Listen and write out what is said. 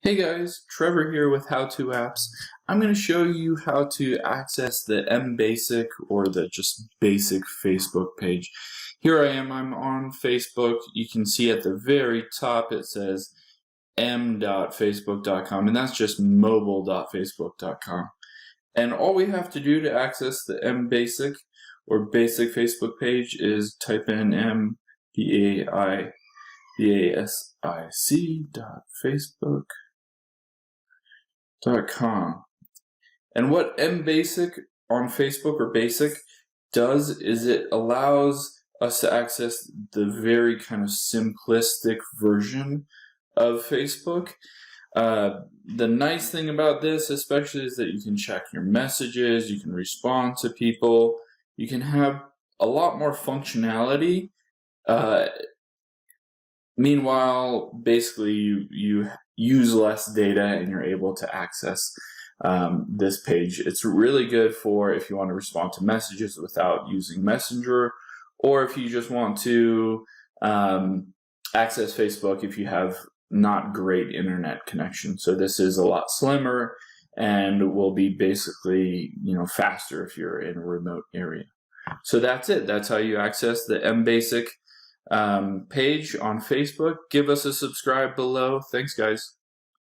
Hey guys, Trevor here with How To Apps. I'm going to show you how to access the MBasic or the just basic Facebook page. Here I am, I'm on Facebook. You can see at the very top it says m.facebook.com, and that's just mobile.facebook.com. And all we have to do to access the MBasic or basic Facebook page is type in mbasic.facebook.com. And what MBasic on Facebook or Basic does is it allows us to access the very kind of simplistic version of Facebook. The nice thing about this especially is that you can check your messages, you can respond to people, you can have a lot more functionality. Meanwhile, basically you use less data and you're able to access this page. It's really good for if you want to respond to messages without using Messenger, or if you just want to access Facebook if you have not great internet connection. So this is a lot slimmer and will be basically, faster if you're in a remote area. So that's it. That's how you access the MBasic page on Facebook. Give us a subscribe below. Thanks, guys.